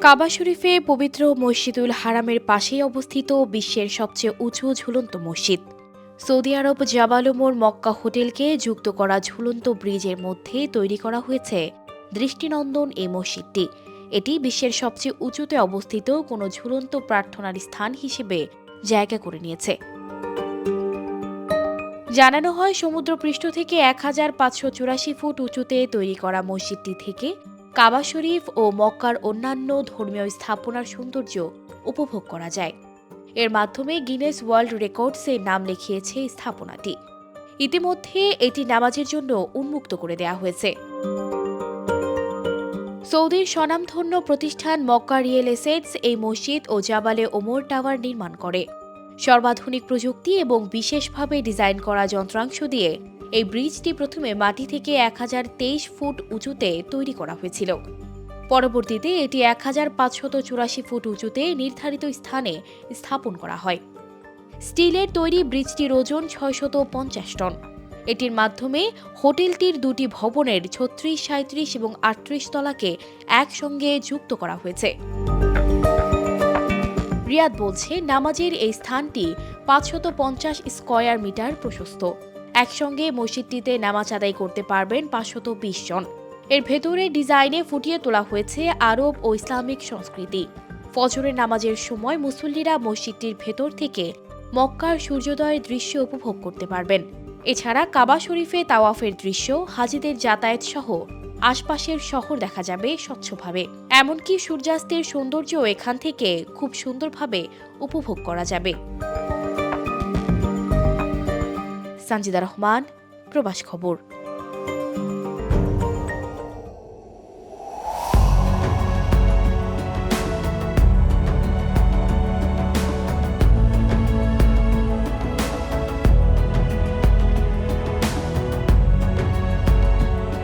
কাবা শরীফে পবিত্র মসজিদুল হারামের পাশেই অবস্থিত বিশ্বের সবচেয়ে উঁচু ঝুলন্ত মসজিদ। সৌদি আরব জাবাল উমর মক্কা হোটেলকে যুক্ত করা ঝুলন্ত ব্রিজের মধ্যে তৈরি করা হয়েছে দৃষ্টিনন্দন এই মসজিদটি। এটি বিশ্বের সবচেয়ে উঁচুতে অবস্থিত কোনো ঝুলন্ত প্রার্থনার স্থান হিসেবে জায়গা করে নিয়েছে। জানানো হয়, সমুদ্রপৃষ্ঠ থেকে ১,৫৮৪ ফুট উঁচুতে তৈরি করা মসজিদটি থেকে কাবা শরীফ ও মক্কার অন্যান্য ধর্মীয় স্থাপনার সৌন্দর্য উপভোগ করা যায়। এর মাধ্যমে গিনেস ওয়ার্ল্ড রেকর্ডসে নাম লিখিয়েছে স্থাপনাটি। ইতিমধ্যে এটি নামাজের জন্য উন্মুক্ত করে দেওয়া হয়েছে। সৌদির স্বনামধন্য প্রতিষ্ঠান মক্কা রিয়েল এস্টেটস এই মসজিদ ও জাবালে ওমর টাওয়ার নির্মাণ করে। সর্বাধুনিক প্রযুক্তি এবং বিশেষভাবে ডিজাইন করা যন্ত্রাংশ দিয়ে এই ব্রিজটি প্রথমে মাটি থেকে ১,০২৩ ফুট উঁচুতে তৈরি করা হয়েছিল। পরবর্তীতে এটি ১,৫৮৪ ফুট উঁচুতে নির্ধারিত স্থানে স্থাপন করা হয়। স্টিলের তৈরি ব্রিজটির ওজন ৬৫০ টন। এটির মাধ্যমে হোটেলটির দুটি ভবনের ৩৬, ৩৭ এবং ৩৮ তলাকে একসঙ্গে যুক্ত করা হয়েছে। রিয়াদ বলছে, নামাজের এই স্থানটি ৫৫০ স্কয়ার মিটার প্রশস্ত। একসঙ্গে মসজিদটিতে নামাজ আদায় করতে পারবেন ৫২০ জন। এর ভেতরে ডিজাইনে ফুটিয়ে তোলা হয়েছে আরব ও ইসলামিক সংস্কৃতি। ফজরের নামাজের সময় মুসল্লিরা মসজিদটির ভেতর থেকে মক্কার সূর্যোদয়ের দৃশ্য উপভোগ করতে পারবেন। এছাড়া কাবা শরীফে তাওয়াফের দৃশ্য, হাজিদের যাতায়াত সহ আশপাশের শহর দেখা যাবে স্বচ্ছভাবে। এমনকি সূর্যাস্তের সৌন্দর্য এখান থেকে খুব সুন্দরভাবে উপভোগ করা যাবে। সানজিদা রহমান, প্রবাস খবর।